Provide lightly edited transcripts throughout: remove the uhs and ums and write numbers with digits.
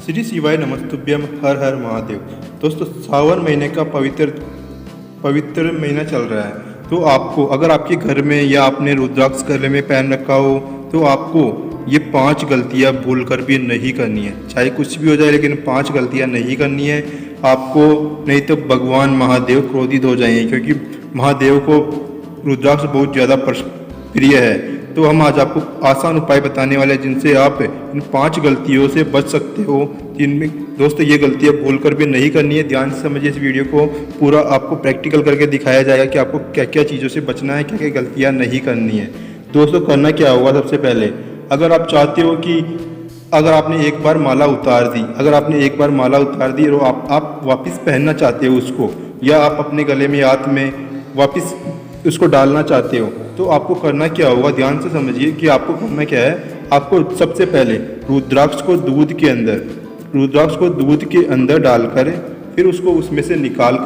श्री शिवाय नमस्तुभ्यम, हर हर महादेव। दोस्तों, सावन महीने का पवित्र महीना चल रहा है। तो आपको अगर आपके घर में या आपने रुद्राक्ष गले में पहन रखा हो तो आपको ये 5 गलतियां भूल कर भी नहीं करनी है। चाहे कुछ भी हो जाए, लेकिन 5 गलतियां नहीं करनी है आपको, नहीं तो भगवान महादेव क्रोधित हो जाएंगे, क्योंकि महादेव को रुद्राक्ष बहुत ज़्यादा प्रिय है। तो हम आज आपको आसान उपाय बताने वाले हैं जिनसे आप इन 5 गलतियों से बच सकते हो। जिनमें दोस्तों ये गलतियां भूल कर भी नहीं करनी है। ध्यान से समझिए इस वीडियो को, पूरा आपको प्रैक्टिकल करके दिखाया जाएगा कि आपको क्या क्या चीज़ों से बचना है, क्या क्या गलतियां नहीं करनी है। दोस्तों, करना क्या होगा, सबसे पहले अगर आप चाहते हो कि अगर आपने एक बार माला उतार दी और आप वापस पहनना चाहते हो उसको, या आप अपने गले में हाथ में वापस उसको डालना चाहते हो, तो आपको करना क्या होगा। ध्यान से समझिए कि आपको करना क्या है। आपको सबसे पहले रुद्राक्ष को दूध के अंदर डालकर फिर उसको उसमें से निकाल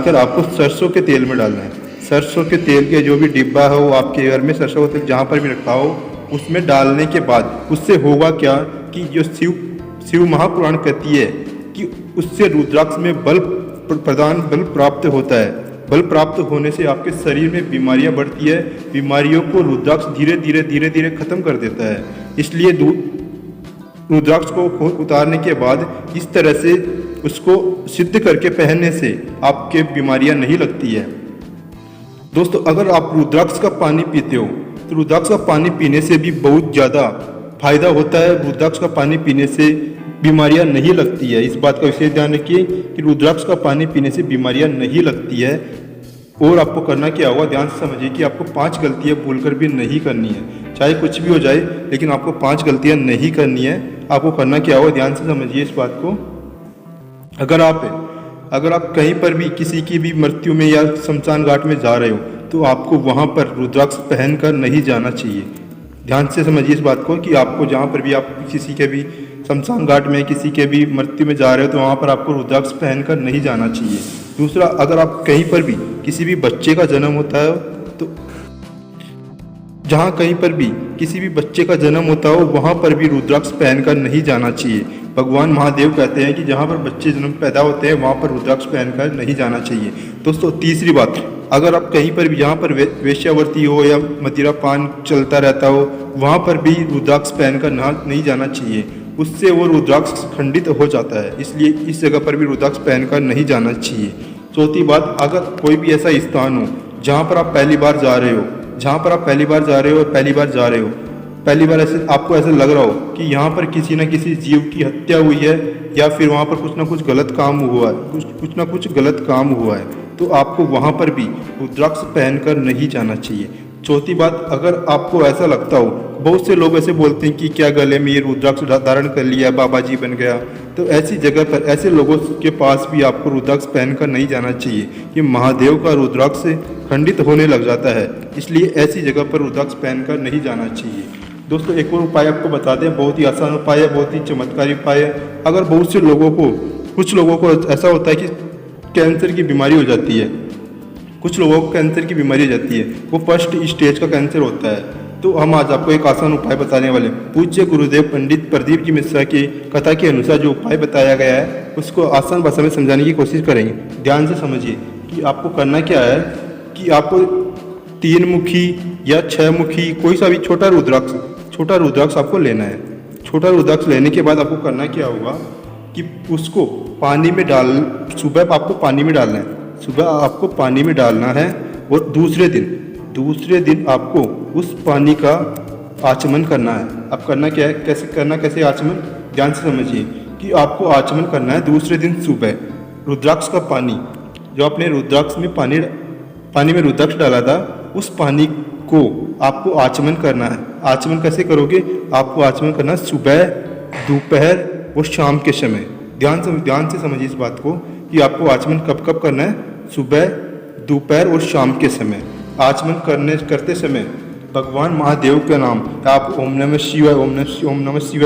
कर आपको सरसों के तेल में डालना है। सरसों के तेल के जो भी डिब्बा हो आपके घर में, सरसों का तेल जहाँ पर भी रखा हो, उसमें डालने के बाद उससे होगा क्या कि जो शिव महापुराण कहती है कि उससे रुद्राक्ष में बल प्राप्त होता है। बल प्राप्त होने से आपके शरीर में बीमारियां बढ़ती है। बीमारियों को रुद्राक्ष धीरे धीरे खत्म कर देता है। इसलिए रुद्राक्ष को उतारने के बाद इस तरह से उसको सिद्ध करके पहनने से आपके बीमारियां नहीं लगती है। दोस्तों, अगर आप रुद्राक्ष का पानी पीते हो तो रुद्राक्ष का पानी पीने से भी बहुत ज़्यादा फायदा होता है। रुद्राक्ष का पानी पीने से बीमारियां नहीं लगती है। इस बात का विशेष ध्यान रखिए कि रुद्राक्ष का पानी पीने से बीमारियां नहीं लगती है। और आपको करना क्या होगा, ध्यान से समझिए कि आपको 5 गलतियां भूलकर भी नहीं करनी है। चाहे कुछ भी हो जाए, लेकिन आपको 5 गलतियां नहीं करनी है। आपको करना क्या होगा, ध्यान से समझिए इस बात को। अगर आप कहीं पर भी किसी की भी मृत्यु में या शमशान घाट में जा रहे हो तो आपको वहाँ पर रुद्राक्ष पहन कर नहीं जाना चाहिए। ध्यान से समझिए इस बात को कि आपको जहाँ पर भी आप किसी के भी शमशान घाट में किसी के भी मृत्यु में जा रहे हो तो वहाँ पर आपको रुद्राक्ष पहनकर नहीं जाना चाहिए। दूसरा, अगर आप कहीं पर भी किसी भी बच्चे का जन्म होता है तो जहाँ कहीं पर भी किसी भी बच्चे का जन्म होता हो वहाँ पर भी रुद्राक्ष पहनकर नहीं जाना चाहिए। भगवान महादेव कहते हैं कि जहाँ पर बच्चे जन्म पैदा होते हैं वहाँ पर रुद्राक्ष पहनकर नहीं जाना चाहिए। दोस्तों, तीसरी बात, अगर आप कहीं पर भी जहाँ पर वेश्यावृत्ति हो या मदिरा पान चलता रहता हो वहाँ पर भी रुद्राक्ष पहनकर नहीं जाना चाहिए। उससे वो रुद्राक्ष खंडित हो जाता है। इसलिए इस जगह पर भी रुद्राक्ष पहनकर नहीं जाना चाहिए। चौथी बात, अगर कोई भी ऐसा स्थान हो जहाँ पर आप पहली बार जा रहे हो, पहली बार ऐसे आपको ऐसा लग रहा हो कि यहाँ पर किसी न किसी जीव की हत्या हुई है या फिर वहाँ पर कुछ ना कुछ गलत काम हुआ है, तो आपको वहाँ पर भी रुद्राक्ष पहनकर नहीं जाना चाहिए। चौथी बात, अगर आपको ऐसा लगता हो, बहुत से लोग ऐसे बोलते हैं कि क्या गले में ये रुद्राक्ष धारण कर लिया, बाबा जी बन गया, तो ऐसी जगह पर ऐसे लोगों के पास भी आपको रुद्राक्ष पहनकर नहीं जाना चाहिए कि महादेव का रुद्राक्ष से खंडित होने लग जाता है। इसलिए ऐसी जगह पर रुद्राक्ष पहनकर नहीं जाना चाहिए। दोस्तों, एक और उपाय आपको बता दें, बहुत ही आसान उपाय है, बहुत ही चमत्कारी उपाय है। अगर कुछ लोगों को ऐसा होता है कि कैंसर की बीमारी हो जाती है, वो फर्स्ट स्टेज का कैंसर होता है, तो हम आज आपको एक आसान उपाय बताने वाले हैं। पूज्य गुरुदेव पंडित प्रदीप जी मिश्रा की कथा के अनुसार जो उपाय बताया गया है उसको आसान भाषा में समझाने की कोशिश करेंगे। ध्यान से समझिए कि आपको करना क्या है कि आपको 3 मुखी या 6 मुखी कोई सा भी छोटा रुद्राक्ष आपको लेना है। छोटा रुद्राक्ष लेने के बाद आपको करना क्या होगा कि उसको सुबह आपको पानी में डालना है और दूसरे दिन आपको उस पानी का आचमन करना है। अब करना क्या है, कैसे आचमन, ध्यान से समझिए कि आपको आचमन करना है दूसरे दिन सुबह। रुद्राक्ष का पानी जो आपने पानी में रुद्राक्ष डाला था, उस पानी को आपको आचमन करना है। आचमन कैसे करोगे, आपको आचमन करना है सुबह, दोपहर और शाम के समय। ध्यान से समझिए इस बात को कि आपको आचमन कब करना है, सुबह, दोपहर और शाम के समय। आचमन करते समय भगवान महादेव का नाम आप ओम नमः शिवाय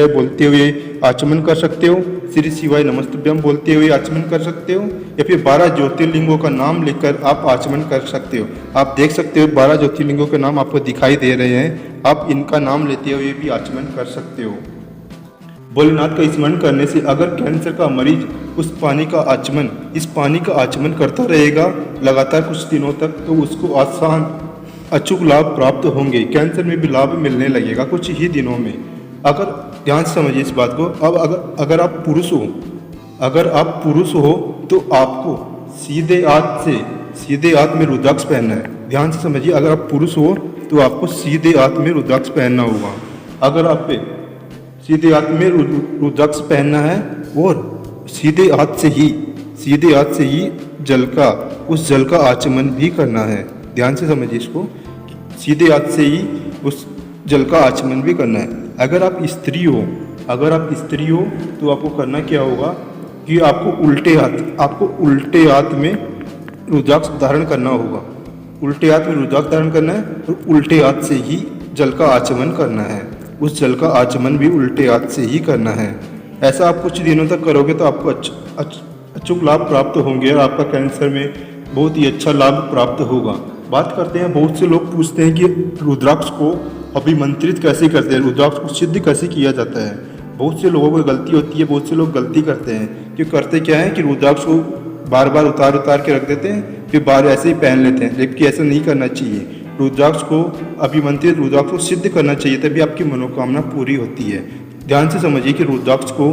बोलते हुए आचमन कर सकते हो। श्री शिवाय नमस्तुभ्यम बोलते हुए आचमन कर सकते हो, या फिर 12 ज्योतिर्लिंगों का नाम लेकर आप आचमन कर सकते हो। आप देख सकते हो 12 ज्योतिर्लिंगों के नाम आपको दिखाई दे रहे हैं, आप इनका नाम लेते हुए भी आचमन कर सकते हो। भोलेनाथ का स्मरण करने से अगर कैंसर का मरीज इस पानी का आचमन करता रहेगा लगातार कुछ दिनों तक, तो उसको आसान अचूक लाभ प्राप्त होंगे। कैंसर में भी लाभ मिलने लगेगा कुछ ही दिनों में। अगर ध्यान से समझिए इस बात को। अब अगर आप पुरुष हो तो आपको सीधे हाथ में रुद्राक्ष पहनना है। ध्यान से समझिए, अगर आप पुरुष हो तो आपको सीधे हाथ में रुद्राक्ष पहनना होगा। अगर आप पे सीधे हाथ में रुद्राक्ष पहनना है और सीधे हाथ से ही उस जल का आचमन भी करना है। ध्यान से समझिए इसको, सीधे हाथ से ही उस जल का आचमन भी करना है। अगर आप स्त्री हो तो आपको करना क्या होगा कि आपको उल्टे हाथ में रुद्राक्ष धारण करना होगा। उल्टे हाथ में रुद्राक्ष धारण करना है और उल्टे हाथ से ही जल का आचमन करना है। उस जल का आचमन भी उल्टे हाथ से ही करना है। ऐसा आप कुछ दिनों तक करोगे तो आपको अचूक लाभ प्राप्त होंगे और आपका कैंसर में बहुत ही अच्छा लाभ प्राप्त होगा। बात करते हैं, बहुत से लोग पूछते हैं कि रुद्राक्ष को अभिमंत्रित कैसे करते हैं, रुद्राक्ष को सिद्ध कैसे किया जाता है। बहुत से लोगों को गलती होती है, बहुत से लोग गलती करते हैं कि करते क्या है कि रुद्राक्ष को बार बार उतार के रख देते हैं, फिर बार ऐसे ही पहन लेते हैं, जबकि ऐसा नहीं करना चाहिए। रुद्राक्ष को अभिमंत्रित रुद्राक्ष को सिद्ध करना चाहिए, तभी आपकी मनोकामना पूरी होती है। ध्यान से समझिए कि रुद्राक्ष को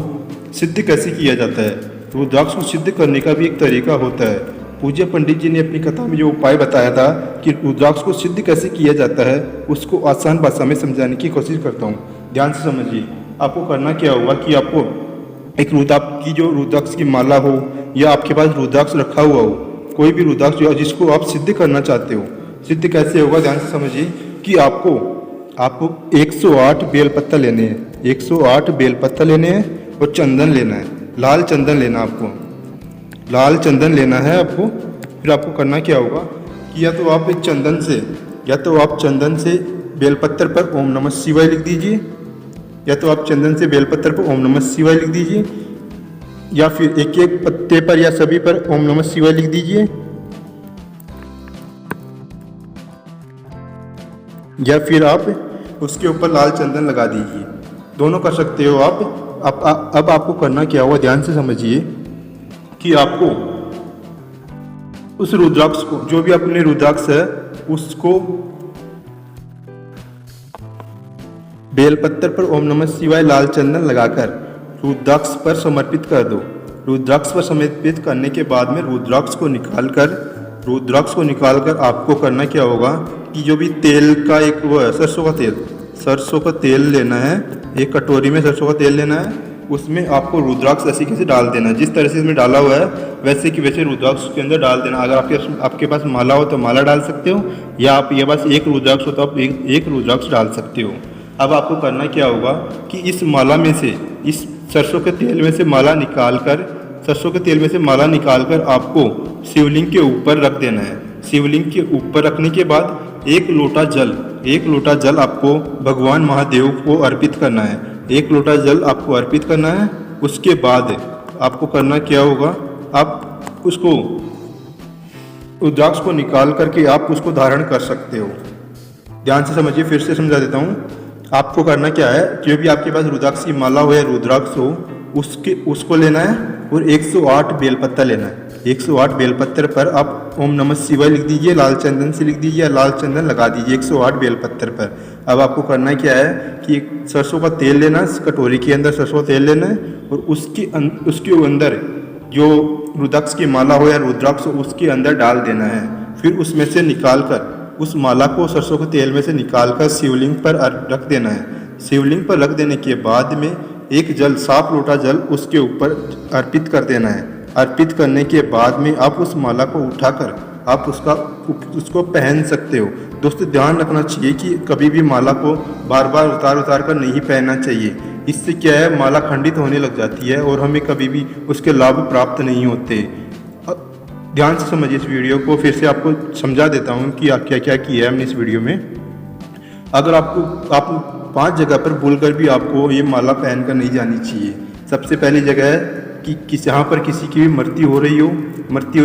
सिद्ध कैसे किया जाता है। रुद्राक्ष को सिद्ध करने का भी एक तरीका होता है। पूज्य पंडित जी ने अपनी कथा में जो उपाय बताया था कि रुद्राक्ष को सिद्ध कैसे किया जाता है, उसको आसान भाषा में समझाने की कोशिश करता हूँ। ध्यान से समझिए, आपको करना क्या होगा कि आपको एक रुद्राक्ष की माला हो या आपके पास रुद्राक्ष रखा हुआ हो, कोई भी रुद्राक्ष जो जिसको आप सिद्ध करना चाहते हो। सिद्ध कैसे होगा, ध्यान से समझिए कि आपको 108 बेलपत्ता लेने हैं, 108 बेलपत्ता लेने हैं और चंदन लेना है, लाल चंदन लेना आपको, लाल चंदन लेना है आपको। फिर आपको करना क्या होगा कि या तो आप चंदन से बेलपत्तर पर ओम नमः शिवाय लिख दीजिए, या तो आप चंदन से बेलपत्तर पर ओम नमः शिवाय लिख दीजिए, या फिर एक एक पत्ते पर या सभी पर ओम नमः शिवाय लिख दीजिए, या फिर आप उसके ऊपर लाल चंदन लगा दीजिए। दोनों कर सकते हो आप। अब आपको करना क्या होगा, ध्यान से समझिए कि आपको उस रुद्राक्ष को, जो भी अपने रुद्राक्ष है, उसको बेलपत्तर पर ओम नमः शिवाय लाल चंदन लगाकर रुद्राक्ष पर समर्पित कर दो। रुद्राक्ष पर समर्पित करने के बाद में रुद्राक्ष को निकालकर आपको करना क्या होगा कि जो भी तेल का एक वो है, सरसों का तेल लेना है। एक कटोरी में सरसों का तेल लेना है, उसमें आपको रुद्राक्ष ऐसे कैसे डाल देना है, जिस तरह से इसमें डाला हुआ है वैसे कि वैसे रुद्राक्ष के अंदर डाल देना। अगर आपके पास माला हो तो माला डाल सकते हो, या आपके पास एक रुद्राक्ष हो तो आप एक रुद्राक्ष डाल सकते हो। अब आपको करना क्या होगा कि इस सरसों के तेल में से माला निकालकर आपको शिवलिंग के ऊपर रख देना है। शिवलिंग के ऊपर रखने के बाद एक लोटा जल आपको भगवान महादेव को अर्पित करना है। एक लोटा जल आपको अर्पित करना है। उसके बाद आपको करना क्या होगा, आप उसको रुद्राक्ष को निकाल करके आप उसको धारण कर सकते हो। ध्यान से समझिए, फिर से समझा देता हूँ। आपको करना क्या है, जो भी आपके पास रुद्राक्ष की माला हो या रुद्राक्ष हो, उसको लेना है और 108 बेलपत्ता लेना है। 108 बेलपत्तर पर आप ओम नमः शिवाय लिख दीजिए, लाल चंदन से लिख दीजिए, लाल चंदन लगा दीजिए 108 बेलपत्तर पर। अब आपको करना क्या है कि सरसों का तेल लेना, कटोरी के अंदर सरसों का तेल लेना है और उसके अंदर जो रुद्राक्ष की माला हो या रुद्राक्ष हो उसके अंदर डाल देना है। फिर उसमें से निकालकर उस माला को सरसों के तेल में से निकालकर शिवलिंग पर रख देना है। शिवलिंग पर रख देने के बाद में एक साफ लोटा जल उसके ऊपर अर्पित कर देना है। अर्पित करने के बाद में आप उस माला को उठाकर आप उसको पहन सकते हो। दोस्तों ध्यान रखना चाहिए कि कभी भी माला को बार बार उतार कर नहीं पहनना चाहिए। इससे क्या है, माला खंडित होने लग जाती है और हमें कभी भी उसके लाभ प्राप्त नहीं होते। ध्यान से समझिए इस वीडियो को, फिर से आपको समझा देता हूँ कि क्या क्या किया है हमने इस वीडियो में। अगर आप 5 जगह पर भूलकर भी आपको ये माला पहनकर नहीं जानी चाहिए। सबसे पहली जगह है कि जहाँ पर किसी की भी मृत्यु हो रही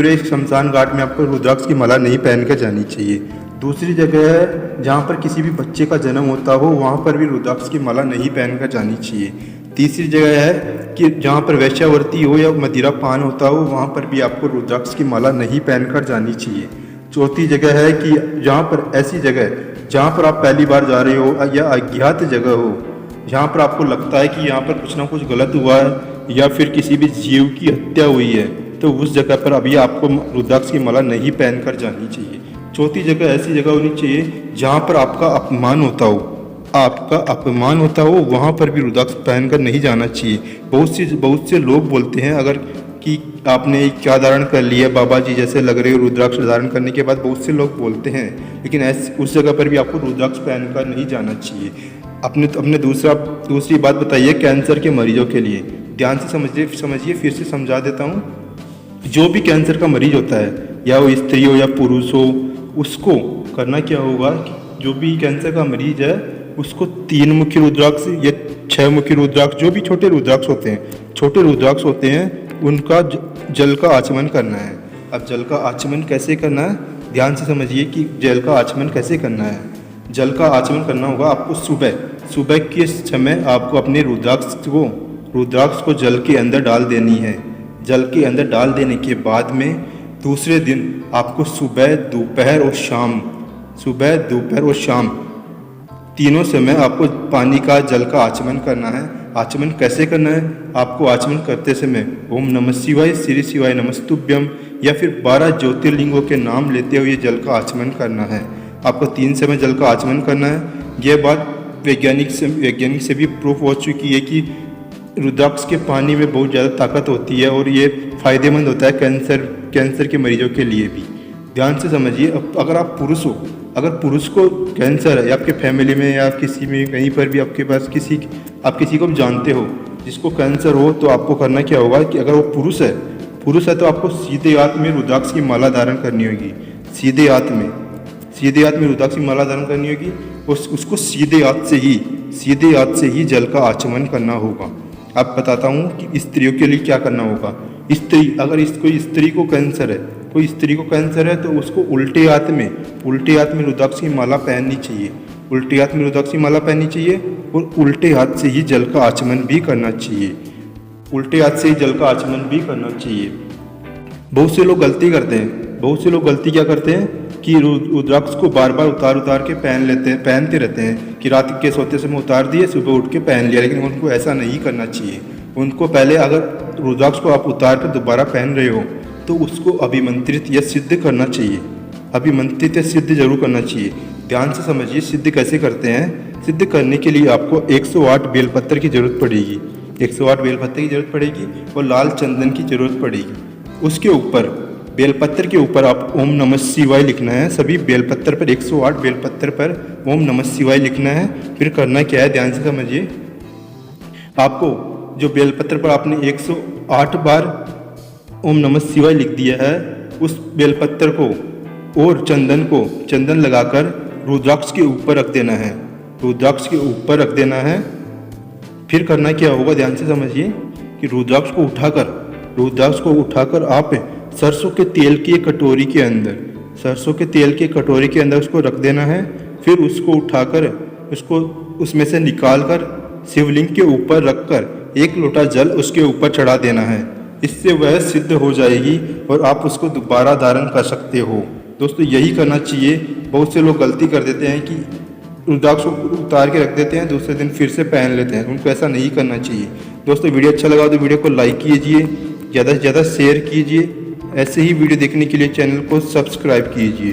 है, शमशान घाट में आपको रुद्राक्ष की माला नहीं पहनकर जानी चाहिए। दूसरी जगह है जहाँ पर किसी भी बच्चे का जन्म होता हो, वहाँ पर भी रुद्राक्ष की माला नहीं पहनकर जानी चाहिए। तीसरी जगह है कि जहाँ पर वैश्यावृत्ति हो या मदिरा पान होता हो वहाँ पर भी आपको रुद्राक्ष की माला नहीं पहनकर जानी चाहिए। चौथी जगह है कि जहाँ पर ऐसी जगह जहाँ पर आप पहली बार जा रहे हो या अज्ञात जगह हो, जहाँ पर आपको लगता है कि यहाँ पर कुछ ना कुछ गलत हुआ है या फिर किसी भी जीव की हत्या हुई है, तो उस जगह पर अभी आपको रुद्राक्ष की माला नहीं पहनकर जानी चाहिए। चौथी जगह ऐसी जगह होनी चाहिए जहाँ पर आपका अपमान होता हो, वहाँ पर भी रुद्राक्ष पहनकर नहीं जाना चाहिए। बहुत से लोग बोलते हैं अगर कि आपने क्या धारण कर लिया बाबा जी जैसे लग रहे हो रुद्राक्ष धारण करने के बाद, बहुत से लोग बोलते हैं, लेकिन उस जगह पर भी आपको रुद्राक्ष पहनकर नहीं जाना चाहिए। अपने दूसरी बात बताइए कैंसर के मरीजों के लिए, ध्यान से समझिए फिर से समझा देता हूँ। जो भी कैंसर का मरीज होता है, या वो स्त्री हो या पुरुष हो, उसको करना क्या होगा कि जो भी कैंसर का मरीज है उसको 3 मुखी रुद्राक्ष या 6 मुखी रुद्राक्ष, जो भी छोटे रुद्राक्ष होते हैं उनका जल का आचमन करना है। अब जल का आचमन कैसे करना है, ध्यान से समझिए कि जल का आचमन कैसे करना है। जल का आचमन करना होगा आपको सुबह के समय आपको अपने रुद्राक्ष को जल के अंदर डाल देनी है। जल के अंदर डाल देने के बाद में दूसरे दिन आपको सुबह दोपहर और शाम तीनों समय आपको पानी का जल का आचमन करना है। आचमन कैसे करना है, आपको आचमन करते समय ओम नमः शिवाय, श्री शिवाय नमस्तुभ्यम या फिर 12 ज्योतिर्लिंगों के नाम लेते हुए जल का आचमन करना है। आपको 3 समय जल का आचमन करना है। यह बात वैज्ञानिक से भी प्रूफ हो चुकी है कि रुद्राक्ष के पानी में बहुत ज़्यादा ताकत होती है और ये फायदेमंद होता है कैंसर के मरीजों के लिए भी। ध्यान से समझिए, अगर आप पुरुष हो, अगर पुरुष को कैंसर है या आपके फैमिली में या किसी में कहीं पर भी आपके पास आप किसी को भी जानते हो जिसको कैंसर हो, तो आपको करना क्या होगा कि अगर वो पुरुष है तो आपको सीधे हाथ में रुद्राक्ष की माला धारण करनी होगी। सीधे हाथ में रुद्राक्ष की माला धारण करनी होगी। उसको सीधे हाथ से ही जल का आचमन करना होगा। अब बताता हूँ कि स्त्रियों के लिए क्या करना होगा। अगर कोई स्त्री को कैंसर है तो उसको उल्टे हाथ में रुद्राक्ष की माला पहननी चाहिए। और उल्टे हाथ से ही जल का आचमन भी करना चाहिए। बहुत से लोग गलती क्या करते हैं कि रुद्राक्ष को बार बार उतार के पहनते रहते हैं कि रात के सोते समय उतार दिए, सुबह उठ के पहन लिया, लेकिन उनको ऐसा नहीं करना चाहिए। उनको पहले अगर रुद्राक्ष को आप उतार कर दोबारा पहन रहे हो तो उसको अभिमंत्रित या सिद्ध करना चाहिए। अभिमंत्रित या सिद्ध जरूर करना चाहिए। ध्यान से समझिए सिद्ध कैसे करते हैं। सिद्ध करने के लिए आपको 108 बेलपत्र की जरूरत पड़ेगी और लाल चंदन की जरूरत पड़ेगी। उसके ऊपर बेलपत्र के ऊपर आप ओम नमः शिवाय लिखना है। सभी बेलपत्र पर 108 बेलपत्र पर ओम नमः शिवाय लिखना है। फिर करना क्या है, ध्यान से समझिए। आपको जो बेलपत्र पर आपने 108 बार ओम नमः शिवाय लिख दिया है, उस बेलपत्र को और चंदन लगाकर रुद्राक्ष के ऊपर रख देना है। फिर करना क्या होगा, ध्यान से समझिए कि रुद्राक्ष को उठाकर आप सरसों के तेल की कटोरी के अंदर उसको रख देना है। फिर उसको उठाकर उसमें से निकालकर शिवलिंग के ऊपर रखकर 1 लोटा जल उसके ऊपर चढ़ा देना है। इससे वह सिद्ध हो जाएगी और आप उसको दोबारा धारण कर सकते हो। दोस्तों यही करना चाहिए। बहुत से लोग गलती कर देते हैं कि रुद्राक्ष को उतार के रख देते हैं, दूसरे दिन फिर से पहन लेते हैं। उनको ऐसा नहीं करना चाहिए। दोस्तों वीडियो अच्छा लगा तो वीडियो को लाइक कीजिए, ज़्यादा से ज़्यादा शेयर कीजिए। ऐसे ही वीडियो देखने के लिए चैनल को सब्सक्राइब कीजिए।